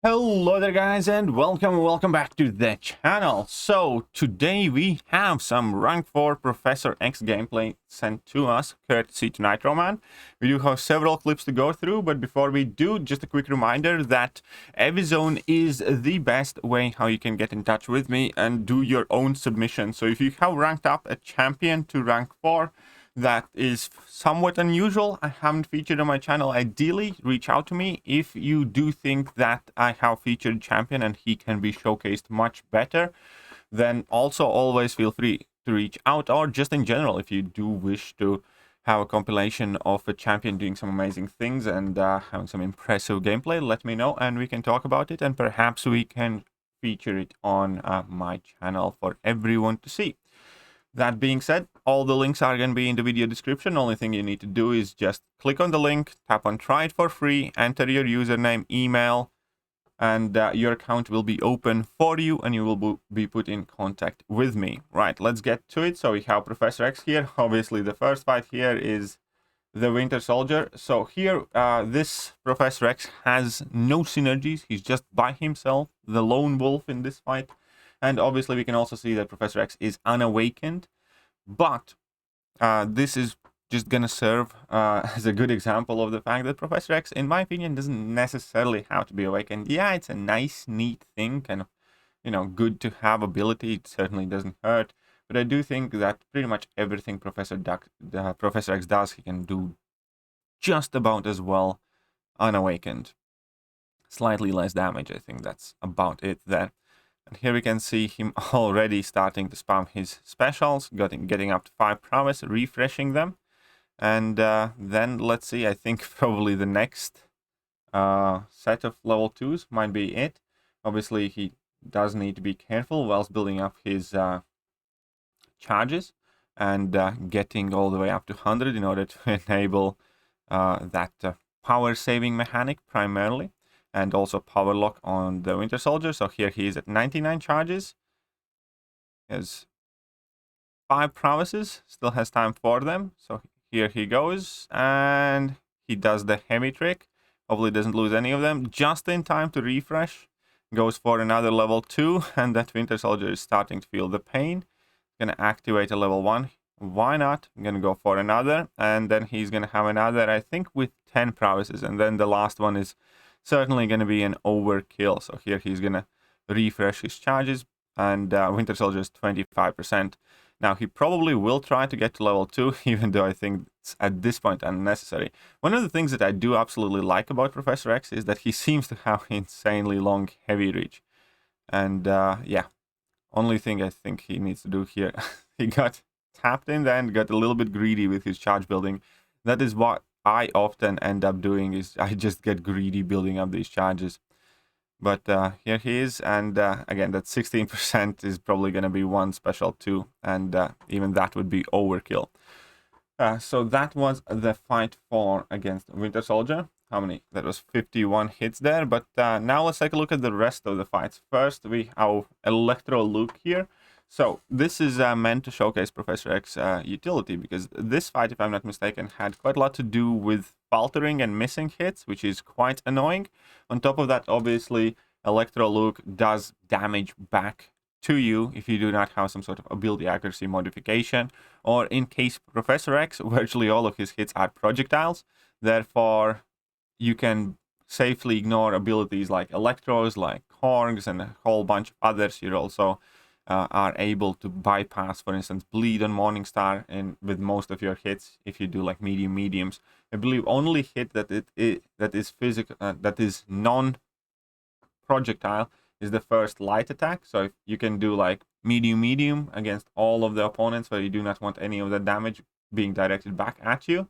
Hello there guys, and welcome back to the channel. So today we have some rank 4 Professor X gameplay sent to us courtesy to Nitroman. We do have several clips to go through, but before we do, just a quick reminder that Evizone is the best way how you can get in touch with me and do your own submission. So if you have ranked up a champion to rank 4 that is somewhat unusual, I haven't featured on my channel, ideally reach out to me if you do think that I have featured champion and he can be showcased much better. Then also always feel free to reach out, or just in general, if you do wish to have a compilation of a champion doing some amazing things and having some impressive gameplay, let me know and we can talk about it, and perhaps we can feature it on my channel for everyone to see. That being said, all the links are going to be in the video description. Only thing you need to do is just click on the link, tap on try it for free, enter your username, email, and your account will be open for you and you will be put in contact with me. Right, let's get to it. So we have Professor X here. Obviously, the first fight here is the Winter Soldier. So here, this Professor X has no synergies. He's just by himself, the lone wolf in this fight. And obviously, we can also see that Professor X is unawakened. But this is just going to serve as a good example of the fact that Professor X, in my opinion, doesn't necessarily have to be awakened. Yeah, it's a nice, neat thing, kind of, good to have ability. It certainly doesn't hurt. But I do think that pretty much everything Professor X does, he can do just about as well unawakened. Slightly less damage, I think that's about it there. And here we can see him already starting to spam his specials, getting up to 5 prowess, refreshing them. And then let's see, I think probably the next set of level 2s might be it. Obviously, he does need to be careful whilst building up his charges and getting all the way up to 100 in order to enable that power saving mechanic primarily. And also power lock on the Winter Soldier. So here he is at 99 charges. He has 5 prowesses, still has time for them. So here he goes, and he does the heavy trick. Hopefully doesn't lose any of them. Just in time to refresh. Goes for another level 2, and that Winter Soldier is starting to feel the pain. Gonna activate a level 1. Why not? I'm gonna go for another, and then he's gonna have another, I think, with 10 prowesses, and then the last one is certainly going to be an overkill. So here he's going to refresh his charges, and Winter Soldier is 25%. Now, he probably will try to get to level 2, even though I think it's at this point unnecessary. One of the things that I do absolutely like about Professor X is that he seems to have insanely long heavy reach. And yeah, only thing I think he needs to do here, he got tapped in there and got a little bit greedy with his charge building. That is what I often end up doing, is I just get greedy building up these charges. But here he is, and again, that 16% is probably going to be one special too, and even that would be overkill. So that was the fight for against Winter Soldier. How many? That was 51 hits there, but now let's take a look at the rest of the fights. First, we have Elektra Luke here. So this is meant to showcase Professor X utility, because this fight, if I'm not mistaken, had quite a lot to do with faltering and missing hits, which is quite annoying. On top of that, obviously, Elektra Luke does damage back to you if you do not have some sort of ability accuracy modification, or in case Professor X, virtually all of his hits are projectiles. Therefore, you can safely ignore abilities like Electros, like Korgs, and a whole bunch of others. You're also are able to bypass, for instance, bleed on Morningstar and with most of your hits if you do like mediums. I believe only hit that is physical, that is non-projectile, is the first light attack. So if you can do like medium against all of the opponents where you do not want any of the damage being directed back at you,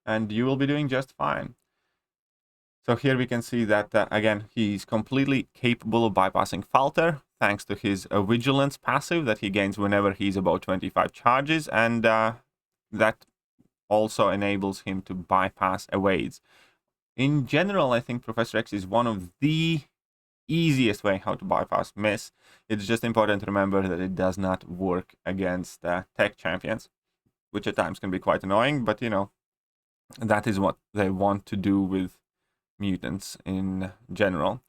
and you will be doing just fine. So here we can see that, again, he's completely capable of bypassing Falter, thanks to his Vigilance passive that he gains whenever he's about 25 charges, and that also enables him to bypass evades. In general, I think Professor X is one of the easiest way how to bypass miss. It's just important to remember that it does not work against tech champions, which at times can be quite annoying, but, that is what they want to do with mutants in general.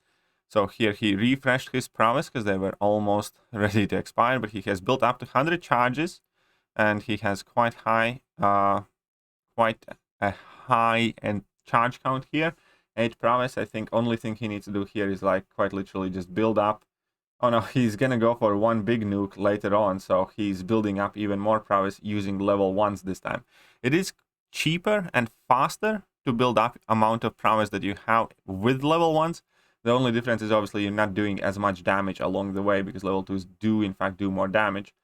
So here he refreshed his prowess because they were almost ready to expire, but he has built up to 100 charges, and he has quite a high and charge count here. 8 prowess. I think only thing he needs to do here is like quite literally just build up. Oh no, he's gonna go for one big nuke later on, so he's building up even more prowess using level 1s this time. It is cheaper and faster to build up amount of prowess that you have with level 1s. The only difference is obviously you're not doing as much damage along the way, because level 2s do in fact do more damage.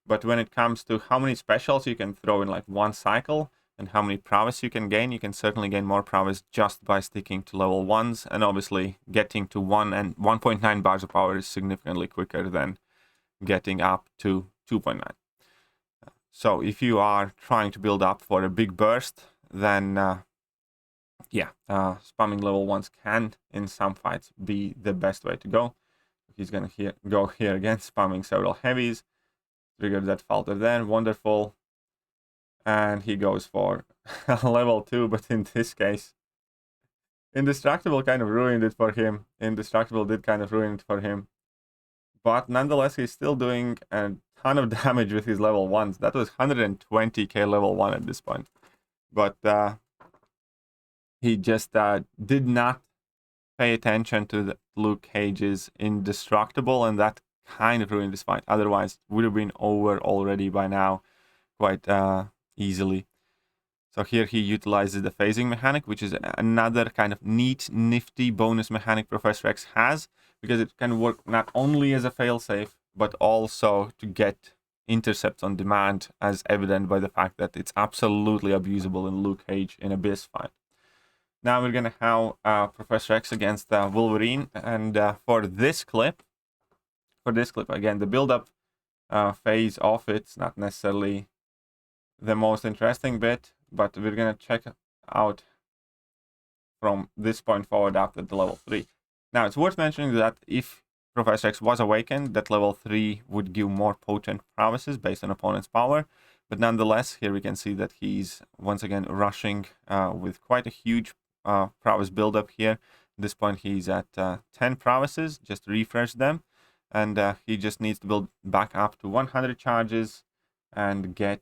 But when it comes to how many specials you can throw in like one cycle, and how many prowess you can certainly gain more prowess just by sticking to level 1s, and obviously getting to 1 and 1.9 bars of power is significantly quicker than getting up to 2.9. So if you are trying to build up for a big burst, then spamming level 1s can in some fights be the best way to go. He's gonna go here again, spamming several heavies, trigger that falter there, wonderful. And he goes for level 2, but in this case, Indestructible kind of ruined it for him. Indestructible did kind of ruin it for him. But nonetheless, he's still doing a ton of damage with his level 1s. That was 120k level 1 at this point. But he just did not pay attention to the Luke Cage's Indestructible, and that kind of ruined this fight. Otherwise, it would have been over already by now, quite easily. So here he utilizes the phasing mechanic, which is another kind of neat, nifty bonus mechanic Professor X has, because it can work not only as a failsafe, but also to get intercepts on demand, as evident by the fact that it's absolutely abusable in Luke Cage in Abyss fight. Now we're going to have Professor X against Wolverine, and for this clip, again, the build-up phase of it's not necessarily the most interesting bit, but we're gonna check out from this point forward after the level 3. Now it's worth mentioning that if Professor X was awakened, that level 3 would give more potent prowesses based on opponent's power, but nonetheless, here we can see that he's once again rushing with quite a huge prowess build-up here. At this point he's at 10 prowesses, just refresh them, and he just needs to build back up to 100 charges and get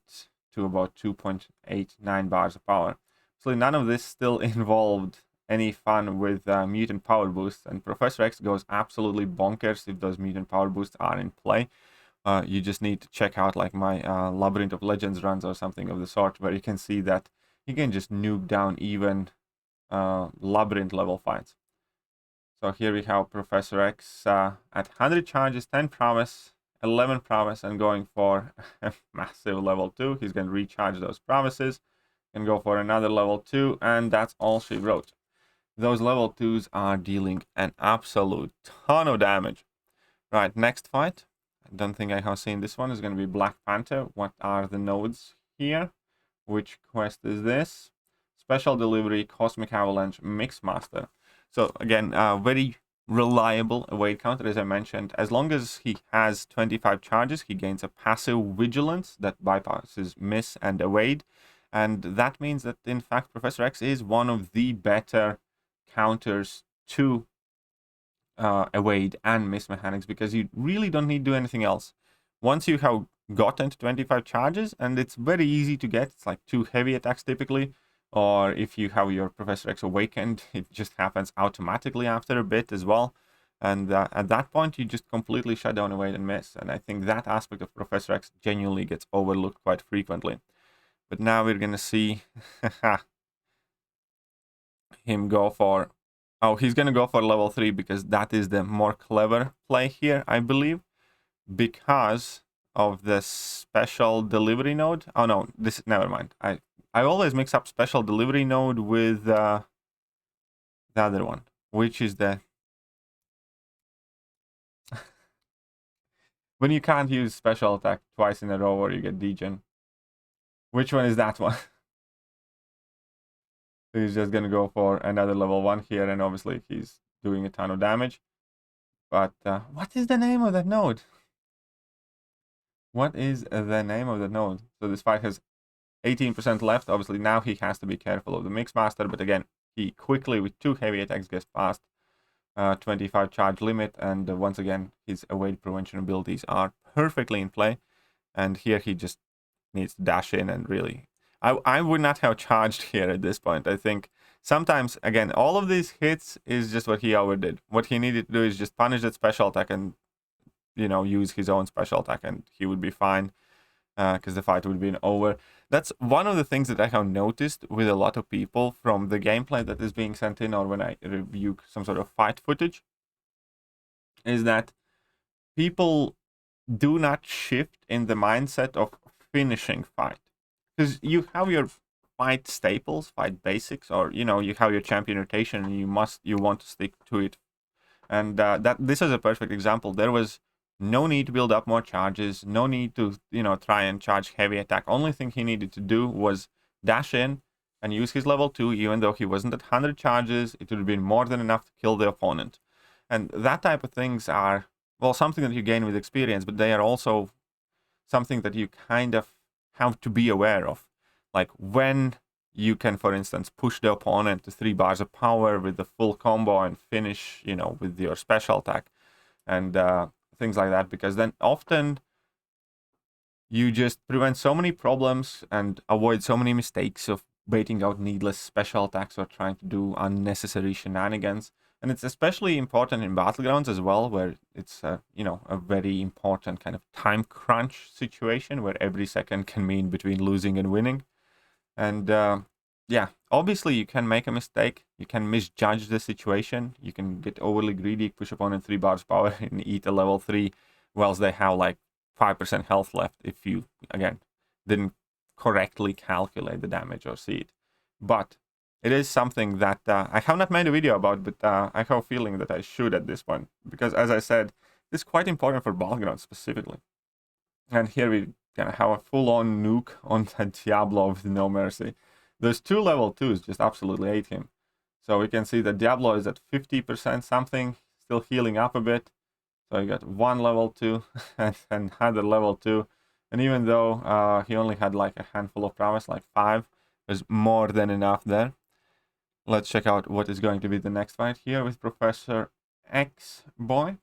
to about 2.89 bars of power. So none of this still involved any fun with mutant power boosts, and Professor X goes absolutely bonkers if those mutant power boosts are in play. You just need to check out like my Labyrinth of Legends runs or something of the sort, where you can see that you can just nuke down even Labyrinth level fights. So here we have Professor X at 100 charges, 10 prowess, 11 prowess, and going for a massive level 2. He's going to recharge those prowesses and go for another level 2, and that's all she wrote. Those level 2s are dealing an absolute ton of damage. Right, next fight. I don't think I have seen this one. Is going to be Black Panther. What are the nodes here? Which quest is this? Special Delivery, Cosmic Avalanche, Mixmaster. So again, very reliable evade counter, as I mentioned. As long as he has 25 charges, he gains a passive vigilance that bypasses miss and evade, and that means that in fact Professor X is one of the better counters to evade and miss mechanics, because you really don't need to do anything else. Once you have gotten to 25 charges, and it's very easy to get, it's like 2 heavy attacks typically, or if you have your Professor X awakened, it just happens automatically after a bit as well. And at that point, you just completely shut down, evade, and miss. And I think that aspect of Professor X genuinely gets overlooked quite frequently. But now we're going to see him go for... Oh, he's going to go for level 3, because that is the more clever play here, I believe. Because of the special delivery node. Oh, no, this... Never mind. I always mix up special delivery node with the other one, which is the... when you can't use special attack twice in a row or you get degen. Which one is that one? He's just going to go for another level 1 here, and obviously he's doing a ton of damage. But what is the name of that node? What is the name of the node? So this fight has 18% left. Obviously now he has to be careful of the Mixmaster, but again, he quickly with 2 heavy attacks gets past 25 charge limit, and once again, his evade prevention abilities are perfectly in play. And here he just needs to dash in and really... I would not have charged here at this point. I think sometimes, again, all of these hits is just what he overdid. What he needed to do is just punish that special attack and, you know, use his own special attack, and he would be fine, because the fight would have been over. That's one of the things that I have noticed with a lot of people from the gameplay that is being sent in, or when I review some sort of fight footage, is that people do not shift in the mindset of finishing fight. Because you have your fight staples, fight basics, or, you know, you have your champion rotation, and you want to stick to it. And this is a perfect example. There was no need to build up more charges, no need to, you know, try and charge heavy attack. Only thing he needed to do was dash in and use his level 2, even though he wasn't at 100 charges. It would have been more than enough to kill the opponent. And that type of things are, well, something that you gain with experience, but they are also something that you kind of have to be aware of. Like when you can, for instance, push the opponent to 3 bars of power with the full combo and finish, you know, with your special attack and things like that, because then often you just prevent so many problems and avoid so many mistakes of baiting out needless special attacks or trying to do unnecessary shenanigans. And it's especially important in battlegrounds as well, where it's you know, a very important kind of time crunch situation where every second can mean between losing and winning. And yeah, obviously you can make a mistake, you can misjudge the situation, you can get overly greedy, push opponent 3 bars power and eat a level 3 whilst they have like 5% health left if you, again, didn't correctly calculate the damage or see it. But it is something that I have not made a video about, but I have a feeling that I should at this point. Because as I said, it's quite important for battlegrounds specifically. And here we gonna have a full-on nuke on the Diablo with no mercy. Those 2 level 2s just absolutely ate him. So we can see that Diablo is at 50% something, still healing up a bit. So you got 1 level 2 and another level 2. And even though he only had like a handful of prowess, like 5, there's more than enough there. Let's check out what is going to be the next fight here with Professor X boy.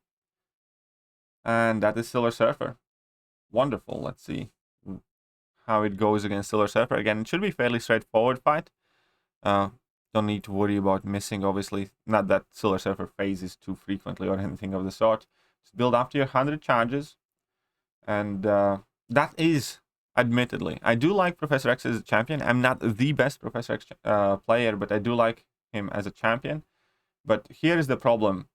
And that is Silver Surfer. Wonderful. Let's see how it goes against Silver Surfer. Again, it should be a fairly straightforward fight. Don't need to worry about missing, obviously. Not that Silver Surfer phases too frequently or anything of the sort. Just build up to your 100 charges. And that is, admittedly, I do like Professor X as a champion. I'm not the best Professor X player, but I do like him as a champion. But here is the problem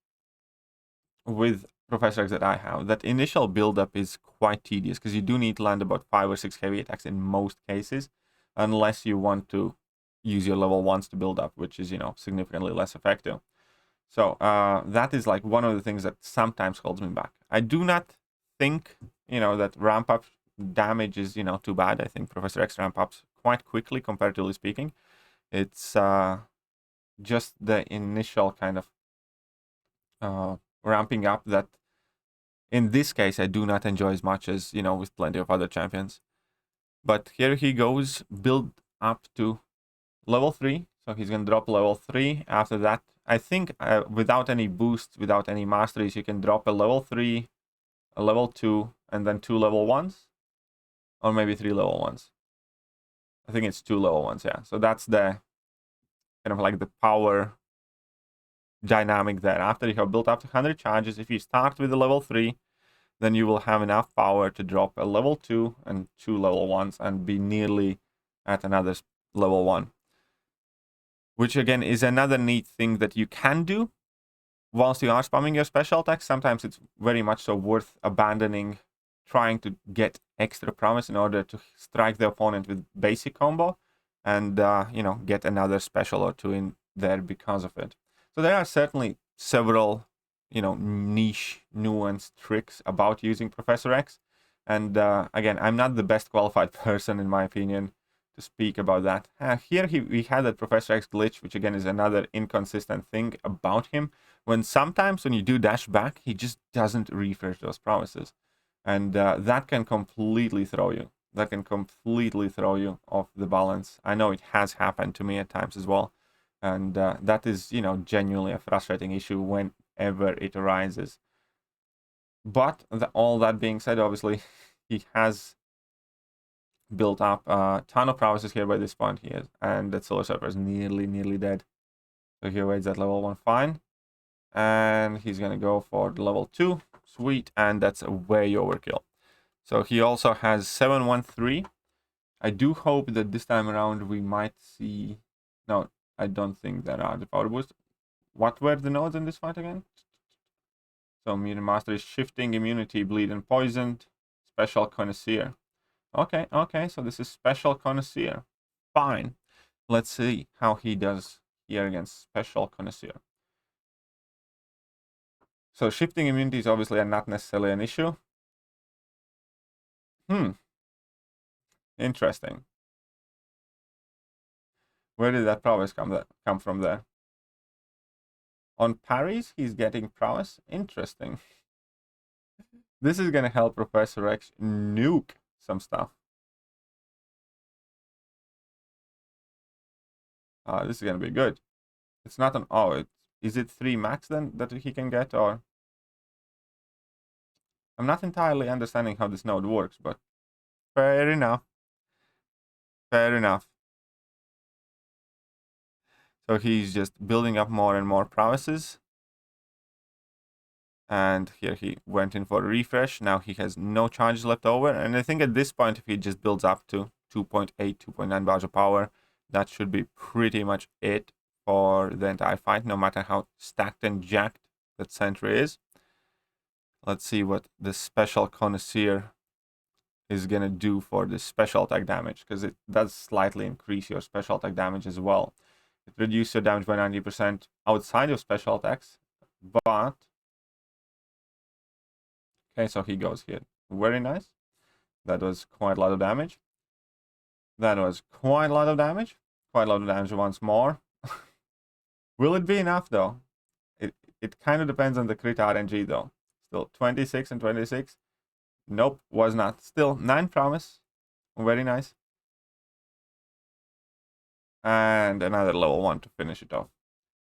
with Professor X that I have. That initial build-up is quite tedious, because you do need to land about 5 or 6 heavy attacks in most cases, unless you want to use your level 1s to build up, which is, you know, significantly less effective. So that is like one of the things that sometimes holds me back. I do not think, you know, that ramp up damage is, you know, too bad. I think Professor X ramp ups quite quickly, comparatively speaking. It's just the initial kind of ramping up that in this case I do not enjoy as much as, you know, with plenty of other champions. But here he goes, build up to level 3. So he's going to drop level 3. After that, I think without any boosts, without any masteries, you can drop a level 3, a level 2, and then 2 level 1s. Or maybe 3 level 1s. I think it's 2 level 1s, yeah. So that's the kind of like the power dynamic there. After you have built up to 100 charges, if you start with a level 3, then you will have enough power to drop a level 2 and 2 level 1s and be nearly at another level 1. Which again is another neat thing that you can do whilst you are spamming your special attacks. Sometimes it's very much so worth abandoning trying to get extra promise in order to strike the opponent with basic combo and you know, get another special or 2 in there because of it. So there are certainly several, you know, niche, nuanced tricks about using Professor X. And again, I'm not the best qualified person, in my opinion, to speak about that. Here we had that Professor X glitch, which again is another inconsistent thing about him. When sometimes when you do dash back, he just doesn't refresh those promises. And that can completely throw you. That can completely throw you off the balance. I know it has happened to me at times as well. And that is, you know, genuinely a frustrating issue when whenever it arises. But all that being said, obviously, he has built up a ton of prowesses here by this point here, and that Solar Surfer is nearly dead. So he waits at level 1 fine. And he's gonna go for the level 2. Sweet, and that's a way overkill. So he also has 713. I do hope that this time around we might see... No, I don't think there are the power boost. What were the nodes in this fight again? So Mutant Master is shifting, immunity, bleed and poisoned, special connoisseur. Okay, so this is special connoisseur. Fine. Let's see how he does here against special connoisseur. So shifting immunity is obviously not necessarily an issue. Interesting. Where did that prowess come from there? On parries, he's getting prowess. Interesting. This is gonna help Professor X nuke some stuff. This is gonna be good. It's not an... Oh, is it 3 max then that he can get, or... I'm not entirely understanding how this node works, but fair enough. Fair enough. So he's just building up more and more prowesses. And here he went in for a refresh. Now he has no charges left over. And I think at this point, if he just builds up to 2.8, 2.9 bars of power, that should be pretty much it for the entire fight, no matter how stacked and jacked that sentry is. Let's see what the special connoisseur is gonna do for the special attack damage, because it does slightly increase your special attack damage as well. It reduces your damage by 90% outside of special attacks, but... Okay, so he goes here. Very nice. That was quite a lot of damage. That was quite a lot of damage. Quite a lot of damage once more. Will it be enough, though? It kind of depends on the crit RNG, though. Still, 26 and 26. Nope, was not. Still, 9 promise. Very nice. And another level 1 to finish it off.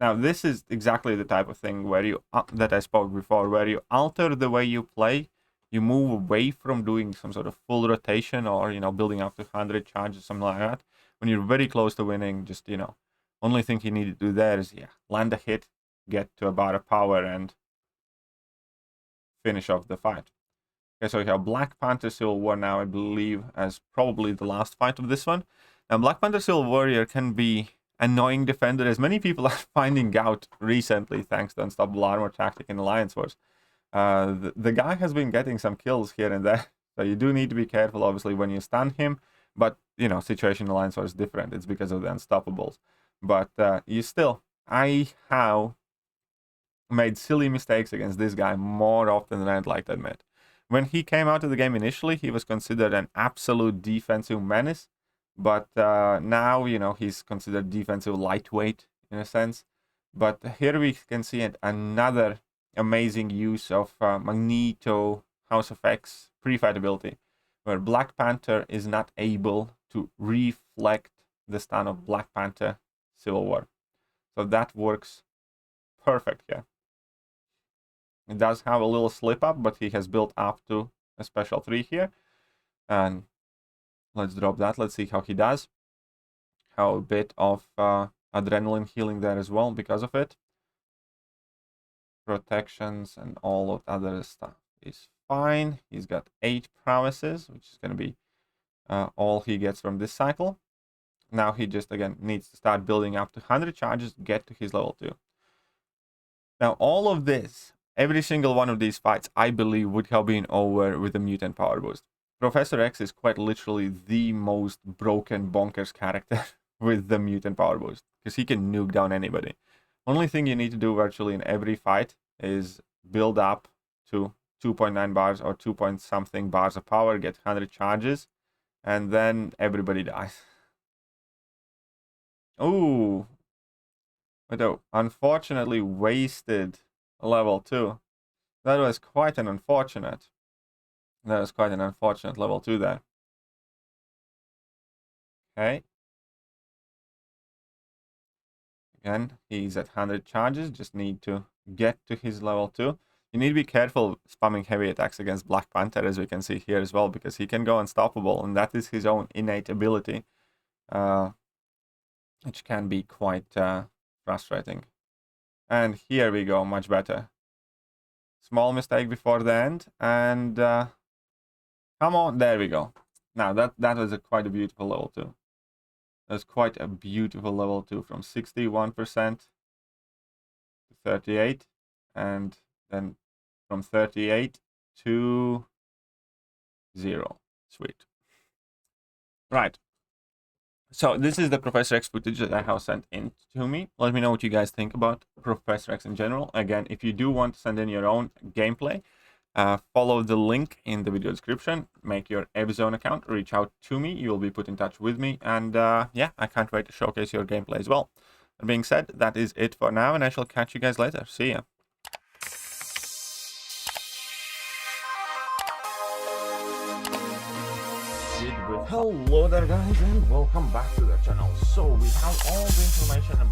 Now, this is exactly the type of thing where you that I spoke before, where you alter the way you play. You move away from doing some sort of full rotation or, you know, building up to 100 charges, something like that. When you're very close to winning, just, you know, only thing you need to do there is, yeah, land a hit, get to about a power, and finish off the fight. Okay, so we have Black Panther Civil War now, I believe, as probably the last fight of this one. Now, Black Panther Civil Warrior can be annoying defender, as many people are finding out recently, thanks to Unstoppable Armor tactic in Alliance Wars. The guy has been getting some kills here and there, so you do need to be careful, obviously, when you stun him. But, you know, situation in Alliance Wars is different. It's because of the Unstoppables. But I have made silly mistakes against this guy more often than I'd like to admit. When he came out of the game initially, he was considered an absolute defensive menace. But now, you know, he's considered defensive lightweight in a sense. But here we can see another amazing use of Magneto House of X pre-fight ability, where Black Panther is not able to reflect the stun of Black Panther Civil War. So that works perfect here. It does have a little slip up, but he has built up to a special 3 here. And let's drop that. Let's see how he does. How a bit of adrenaline healing there as well because of it. Protections and all of other stuff is fine. He's got 8 prowesses, which is going to be all he gets from this cycle. Now he just, again, needs to start building up to 100 charges to get to his level 2. Now, all of this, every single one of these fights, I believe, would have been over with a mutant power boost. Professor X is quite literally the most broken bonkers character with the mutant power boost, because he can nuke down anybody. Only thing you need to do virtually in every fight is build up to 2.9 bars or 2 point something bars of power, get 100 charges, and then everybody dies. Ooh. But oh, unfortunately wasted level 2. That was quite an unfortunate. That was quite an unfortunate level 2 there. Okay. Again, he's at 100 charges, just need to get to his level 2. You need to be careful spamming heavy attacks against Black Panther, as we can see here as well, because he can go unstoppable, and that is his own innate ability, which can be quite frustrating. And here we go, much better. Small mistake before the end, and come on, there we go. Now that was quite a beautiful level 2. That's quite a beautiful level 2, from 61% to 38, and then from 38 to 0. Sweet. Right. So this is the Professor X footage that I have sent in to me. Let me know what you guys think about Professor X in general. Again, if you do want to send in your own gameplay, follow the link in the video description, make your Evzone account, reach out to me, you will be put in touch with me, and yeah, I can't wait to showcase your gameplay as well. That being said, that is it for now, and I shall catch you guys later. See ya. Hello there guys, and welcome back to the channel. So we have all the information